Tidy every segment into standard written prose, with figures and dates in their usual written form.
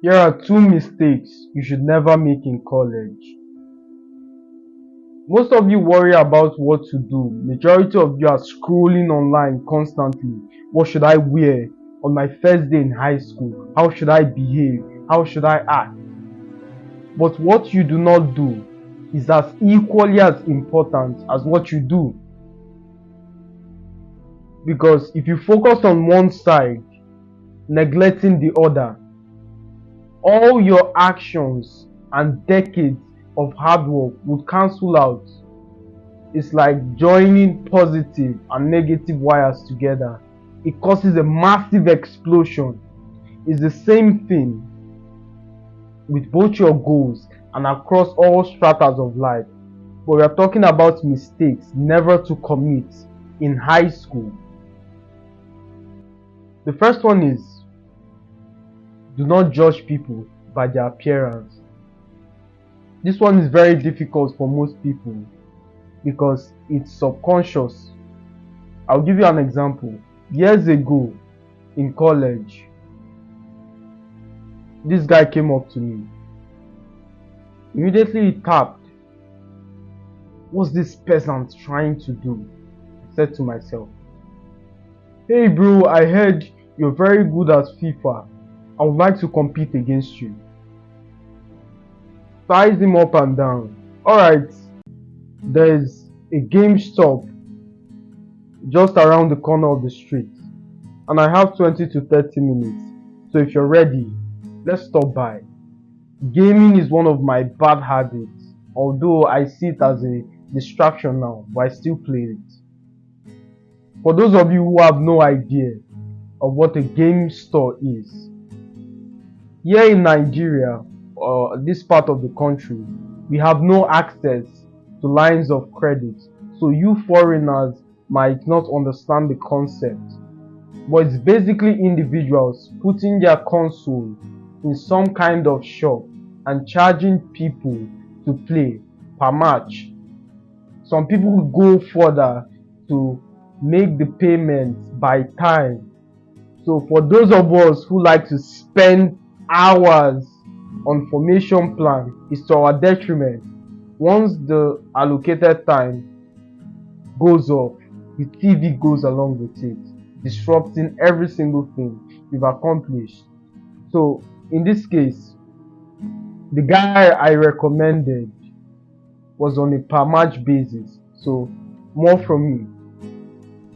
Here are two mistakes you should never make in college. Most of you worry about what to do. Majority of you are scrolling online constantly. What should I wear on my first day in high school? How should I behave? How should I act? But what you do not do is as equally as important as what you do. Because if you focus on one side, neglecting the other, all your actions and decades of hard work would cancel out. It's like joining positive and negative wires together. It causes a massive explosion. It's the same thing with both your goals and across all stratas of life. But we are talking about mistakes never to commit in high school. The first one is, do not judge people by their appearance. This one is very difficult for most people because it's subconscious. I'll give you an example. Years ago in college, this guy came up to me. Immediately he tapped. What's this peasant trying to do? I said to myself, hey bro, I heard you're very good at FIFA. I would like to compete against you. Size him up and down. Alright, there's a GameStop just around the corner of the street, and I have 20 to 30 minutes. So if you're ready, let's stop by. Gaming is one of my bad habits, although I see it as a distraction now, but I still play it. For those of you who have no idea of what a game store is, here in Nigeria, or this part of the country, we have no access to lines of credit, so you foreigners might not understand the concept. But it's basically individuals putting their console in some kind of shop and charging people to play per match. Some people will go further to make the payments by time. So for those of us who like to spend hours on formation plan, it's to our detriment. Once the allocated time goes off, the TV goes along with it, disrupting every single thing you've accomplished. So in this case, the guy I recommended was on a per match basis, so more from me.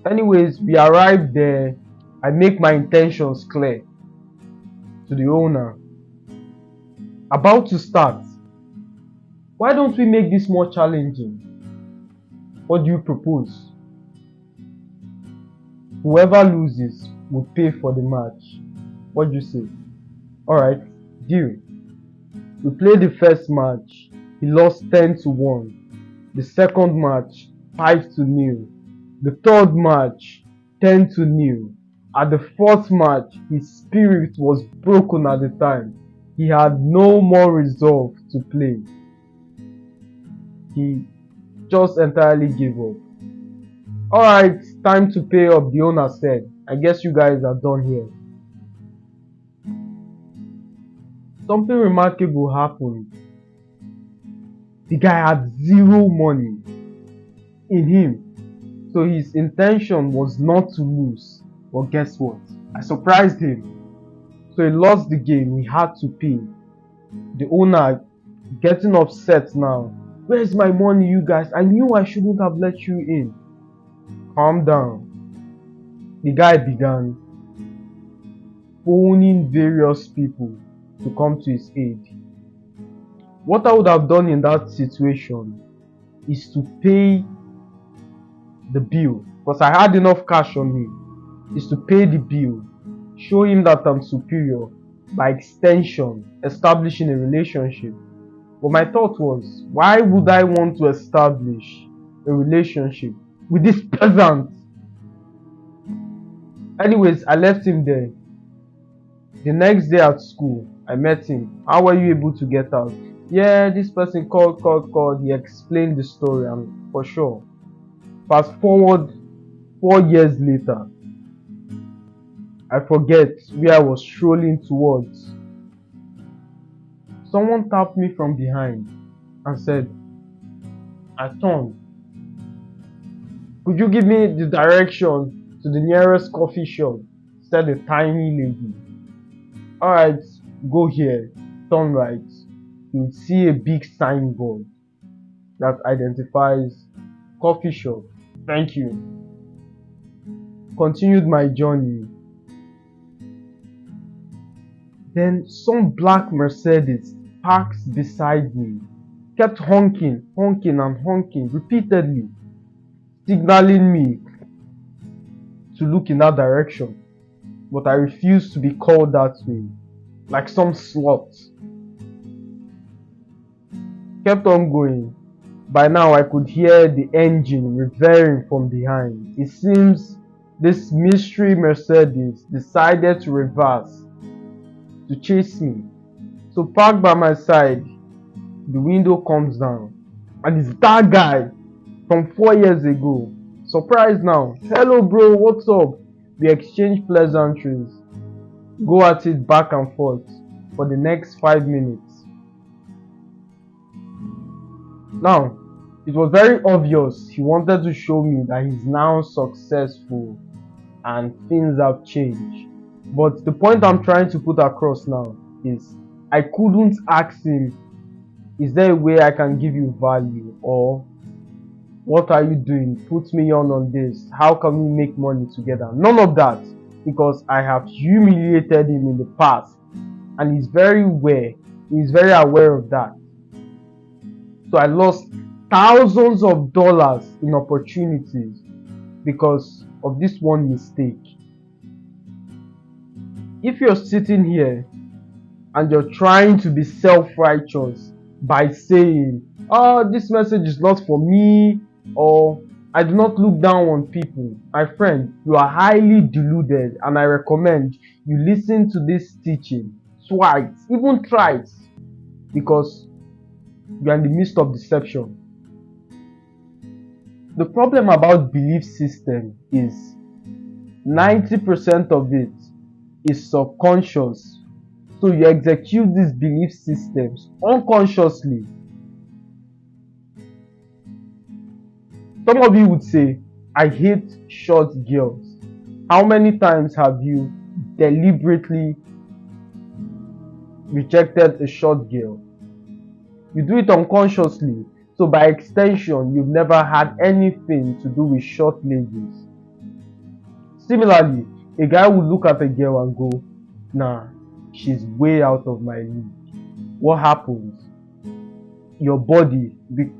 Anyways, we arrived there. I make my intentions clear to the owner. About to start. Why don't we make this more challenging? What do you propose? Whoever loses will pay for the match. What do you say? Alright, deal. We played the first match. He lost 10-1. The second match, 5-0. The third match, 10-0. At the fourth match, his spirit was broken at the time. He had no more resolve to play. He just entirely gave up. Alright, time to pay up, the owner said. I guess you guys are done here. Something remarkable happened. The guy had zero money in him. So his intention was not to lose. But guess what? I surprised him. So he lost the game. He had to pay. The owner getting upset now. Where's my money, you guys? I knew I shouldn't have let you in. Calm down. The guy began phoning various people to come to his aid. What I would have done in that situation is to pay the bill, because I had enough cash on me, is to pay the bill, show him that I'm superior, by extension, establishing a relationship. But my thought was, why would I want to establish a relationship with this peasant? Anyways, I left him there. The next day at school, I met him. How were you able to get out? Yeah, this person called. He explained the story, and for sure. Fast forward 4 years later, I forget where I was strolling towards. Someone tapped me from behind and said, I turned. Could you give me the direction to the nearest coffee shop? Said a tiny lady. Alright, go here, turn right. You'll see a big signboard that identifies coffee shop. Thank you. Continued my journey. Then some black Mercedes parks beside me, kept honking, honking and honking repeatedly, signaling me to look in that direction. But I refused to be called that way, like some slut. Kept on going. By now I could hear the engine revving from behind. It seems this mystery Mercedes decided to reverse to chase me. So parked by my side, the window comes down, and it's that guy from 4 years ago. Surprised now. Hello bro, what's up? We exchange pleasantries, go at it back and forth for the next 5 minutes. Now, it was very obvious he wanted to show me that he's now successful and things have changed. But the point I'm trying to put across now is I couldn't ask him, is there a way I can give you value, or what are you doing? Put me on this. How can we make money together? None of that, because I have humiliated him in the past and he's very aware of that. So I lost thousands of dollars in opportunities because of this one mistake. If you're sitting here and you're trying to be self-righteous by saying, oh, this message is not for me, or I do not look down on people, my friend, you are highly deluded, and I recommend you listen to this teaching twice, even thrice, because you are in the midst of deception. The problem about belief system is 90% of it is subconscious. So you execute these belief systems unconsciously. Some of you would say, I hate short girls. How many times have you deliberately rejected a short girl? You do it unconsciously. So by extension, you've never had anything to do with short ladies. Similarly, a guy would look at a girl and go, nah, she's way out of my league. What happens? Your body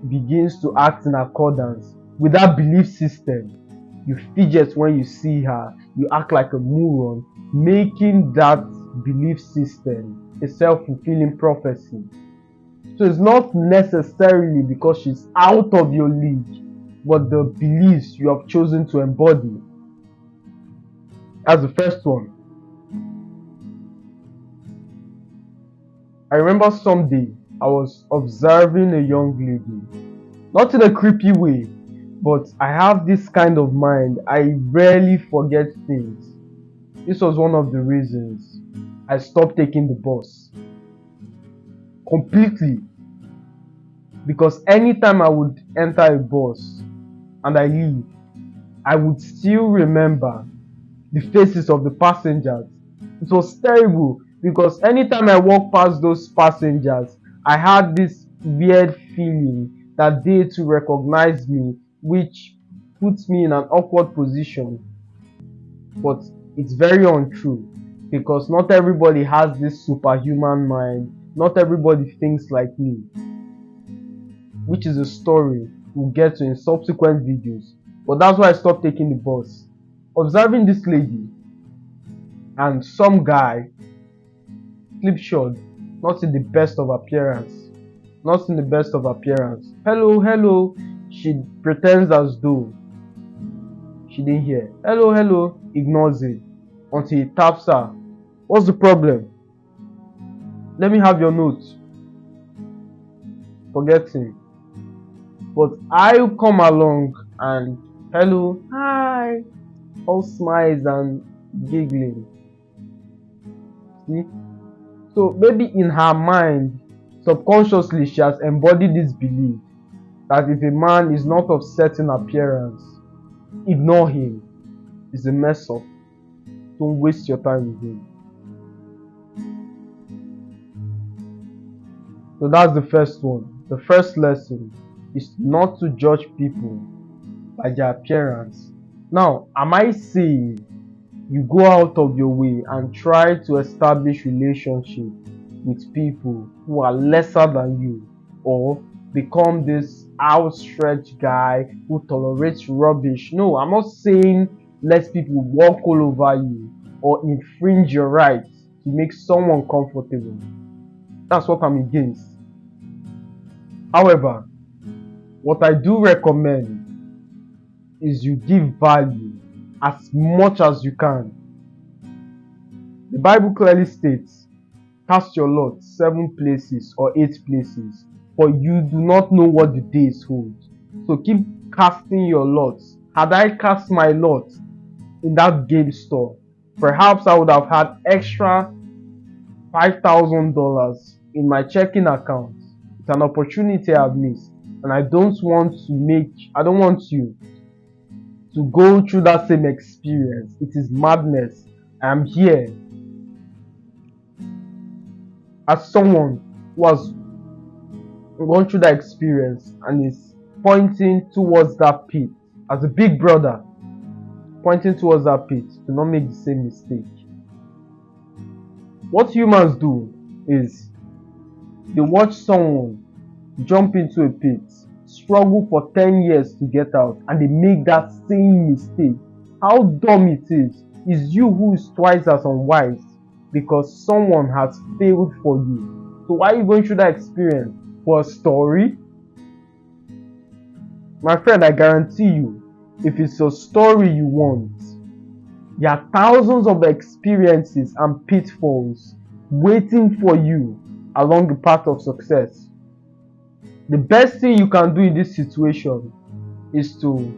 begins to act in accordance with that belief system. You fidget when you see her, you act like a moron, making that belief system a self-fulfilling prophecy. So it's not necessarily because she's out of your league, but the beliefs you have chosen to embody. That's the first one. I remember someday I was observing a young lady, not in a creepy way, but I have this kind of mind. I rarely forget things. This was one of the reasons I stopped taking the bus completely, because anytime I would enter a bus and I leave, I would still remember the faces of the passengers. It was terrible, because anytime I walked past those passengers, I had this weird feeling that they too recognized me, which puts me in an awkward position. But it's very untrue, because not everybody has this superhuman mind. Not everybody thinks like me, which is a story we'll get to in subsequent videos. But that's why I stopped taking the bus. Observing this lady and some guy, slipshod, not in the best of appearance. Hello. She pretends as though she didn't hear. Hello, ignores it until he taps her. What's the problem? Let me have your notes. Forgetting. But I come along and hello, hi, all smiles and giggling. See? So maybe in her mind, Subconsciously, she has embodied this belief that if a man is not of certain appearance, ignore him. It's a mess up. Don't waste your time with him. So that's the first one. The first lesson is not to judge people by their appearance. Now, am I saying you go out of your way and try to establish relationship with people who are lesser than you, or become this outstretched guy who tolerates rubbish? No, I'm not saying let people walk all over you or infringe your rights to make someone comfortable. That's what I'm against. However, what I do recommend is you give value as much as you can. The Bible clearly states, cast your lot 7 places or 8 places, for you do not know what the days hold. So keep casting your lots. Had I cast my lot in that game store, perhaps I would have had extra $5,000 in my checking account. It's an opportunity I've missed, and I don't want you to go through that same experience. It is madness. I am here as someone who has gone through that experience and is pointing towards that pit, as a big brother pointing towards that pit. Do not make the same mistake. What humans do is they watch someone jump into a pit, struggle for 10 years to get out, and they make that same mistake. How dumb it is you who is twice as unwise because someone has failed for you. So why are you going through that experience? For a story? My friend, I guarantee you, if it's a story you want, there are thousands of experiences and pitfalls waiting for you along the path of success. The best thing you can do in this situation is to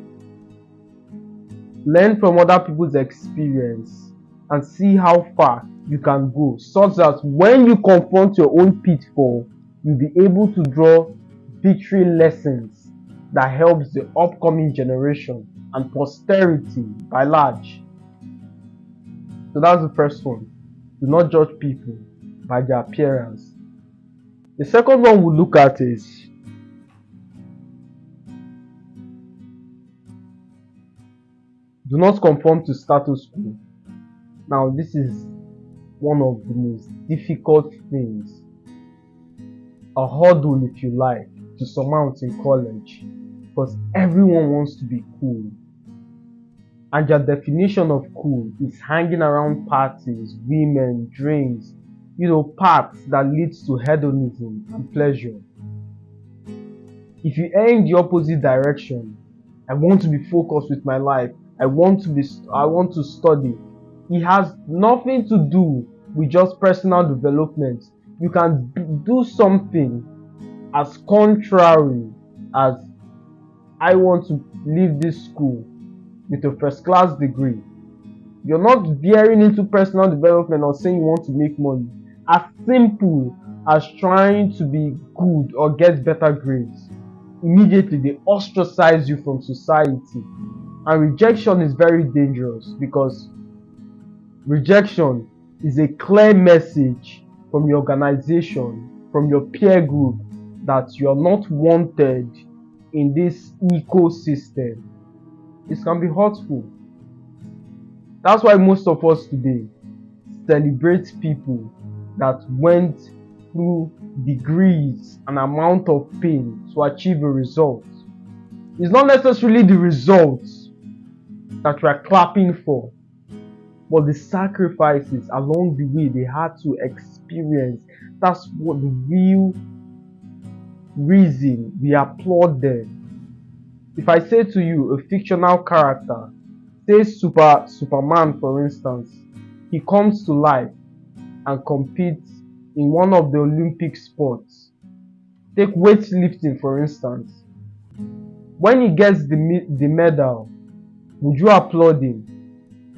learn from other people's experience and see how far you can go, such that when you confront your own pitfall, you'll be able to draw victory lessons that helps the upcoming generation and posterity by large. So that's the first one. Do not judge people by their appearance. The second one we'll look at is do not conform to status quo. Now, this is one of the most difficult things, a hurdle if you like, to surmount in college, because everyone wants to be cool, and their definition of cool is hanging around parties, women, drinks, paths that leads to hedonism and pleasure. If you aim in the opposite direction, I want to be focused with my life, I want to study, it has nothing to do with just personal development. You can do something as contrary as, I want to leave this school with a first class degree. You're not veering into personal development or saying you want to make money. As simple as trying to be good or get better grades, immediately they ostracize you from society. And rejection is very dangerous, because rejection is a clear message from your organization, from your peer group, that you are not wanted in this ecosystem. This can be hurtful. That's why most of us today celebrate people that went through degrees and amount of pain to achieve a result. It's not necessarily the results that we are clapping for, but the sacrifices along the way they had to experience. That's what the real reason we applaud them. If I say to you a fictional character, say Superman for instance, he comes to life and competes in one of the Olympic sports. Take weightlifting for instance. When he gets the medal, would you applaud him?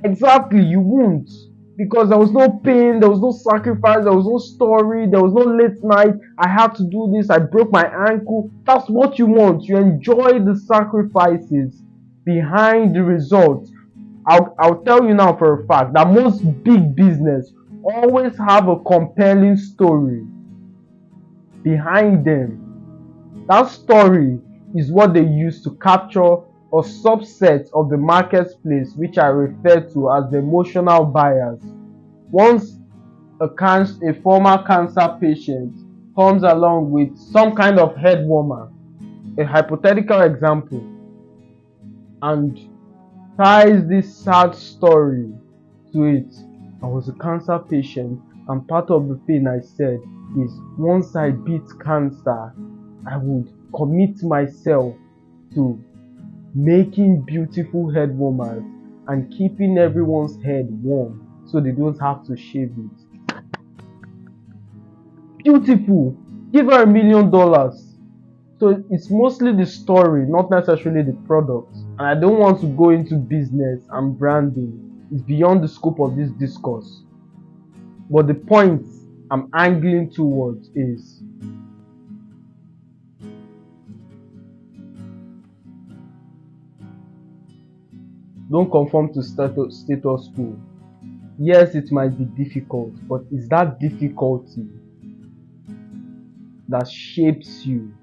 Exactly, you won't. because there was no pain, there was no sacrifice, there was no story, there was no late night. I had to do this, I broke my ankle. That's what you want. You enjoy the sacrifices behind the results. I'll tell you now for a fact that most big business always have a compelling story behind them. That story is what they use to capture a subset of the marketplace, which I refer to as the emotional buyers. Once a former cancer patient comes along with some kind of head warmer, a hypothetical example, and ties this sad story to it. I was a cancer patient, and part of the thing I said is once I beat cancer, I would commit myself to making beautiful head warmers and keeping everyone's head warm so they don't have to shave it. Beautiful. Give her $1 million. So it's mostly the story, not necessarily the product. And I don't want to go into business and branding. It's beyond the scope of this discourse. But the point I'm angling towards is don't conform to status quo. Yes, it might be difficult, but it's that difficulty that shapes you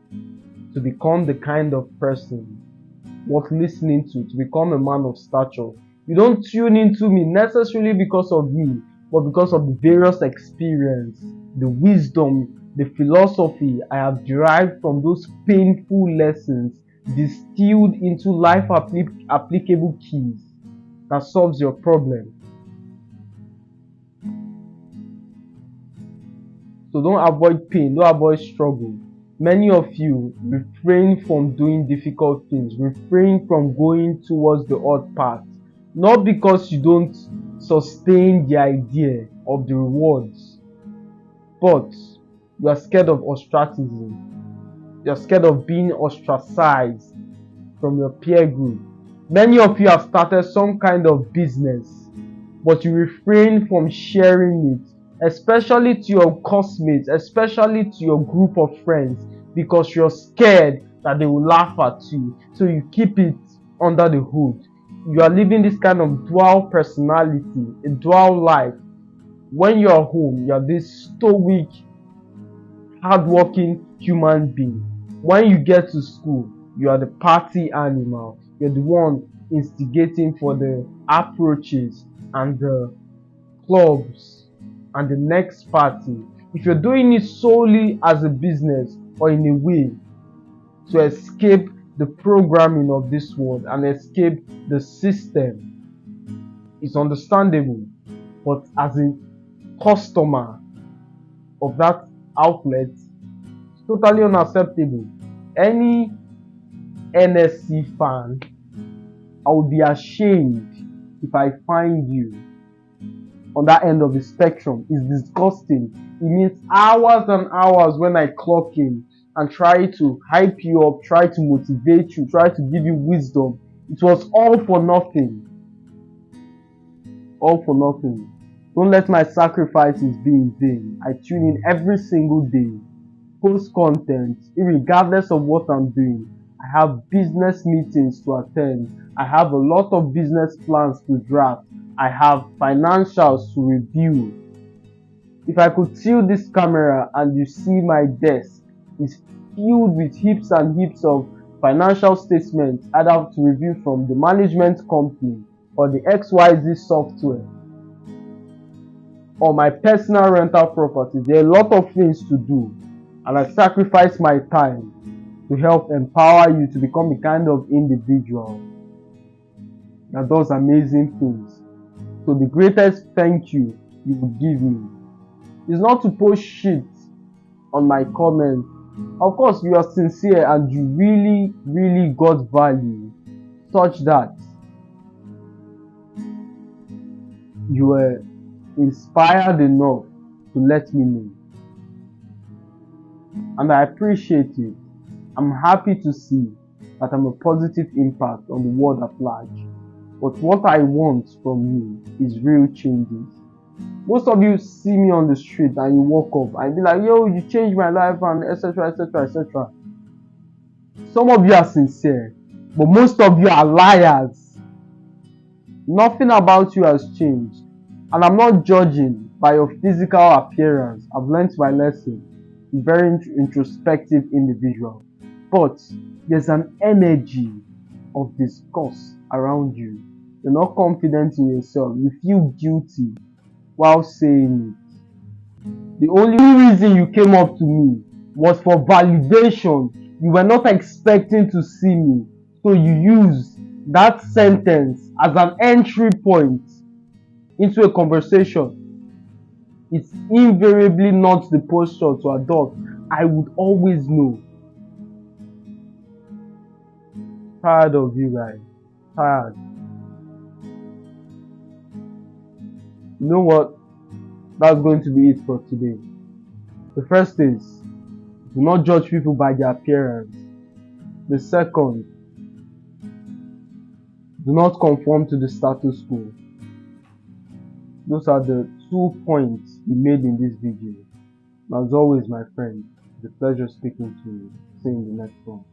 to become the kind of person worth listening to become a man of stature. You don't tune into me necessarily because of me, but because of the various experience, the wisdom, the philosophy I have derived from those painful lessons distilled into life applicable keys that solves your problem. So don't avoid pain, don't avoid struggle. Many of you refrain from doing difficult things, refrain from going towards the odd path, not because you don't sustain the idea of the rewards, but you are scared of ostracism. You are scared of being ostracized from your peer group. Many of you have started some kind of business, but you refrain from sharing it, especially to your classmates, especially to your group of friends, because you're scared that they will laugh at you. So you keep it under the hood. You are living this kind of dual personality, a dual life. When you're home, you're this stoic, hardworking human being. When you get to school, you are the party animal. You're the one instigating for the approaches and the clubs and the next party. If you're doing it solely as a business or in a way to escape the programming of this world and escape the system, it's understandable. But as a customer of that outlet, it's totally unacceptable. Any NSC fan, I would be ashamed if I find you on that end of the spectrum. It's disgusting. It means hours and hours when I clock in and try to hype you up, try to motivate you, try to give you wisdom. It was all for nothing. All for nothing. Don't let my sacrifices be in vain. I tune in every single day, post content, regardless of what I'm doing. I have business meetings to attend. I have a lot of business plans to draft. I have financials to review. If I could tilt this camera and you see my desk is filled with heaps and heaps of financial statements, either to review from the management company or the XYZ software or my personal rental property. There are a lot of things to do, and I sacrifice my time to help empower you to become the kind of individual that does amazing things. So the greatest thank you will give me is not to post shit on my comments. Of course, you are sincere and you really got value such that you were inspired enough to let me know. And I appreciate it. I'm happy to see that I'm a positive impact on the world at large. But what I want from you is real changes. Most of you see me on the street and you walk up and be like, yo, you changed my life and etc. etc. etc. Some of you are sincere, but most of you are liars. Nothing about you has changed. And I'm not judging by your physical appearance. I've learned my lesson. Very introspective individual. But there's an energy of disgust around you. You're not confident in yourself. You feel guilty while saying it. The only reason you came up to me was for validation. You were not expecting to see me. So you used that sentence as an entry point into a conversation. It's invariably not the posture to adopt. I would always know. Tired of you guys. Tired. You know what? That's going to be it for today. The first is, do not judge people by their appearance. The second, do not conform to the status quo. Those are the 2 points we made in this video. And as always, my friend, it's a pleasure speaking to you. See you in the next one.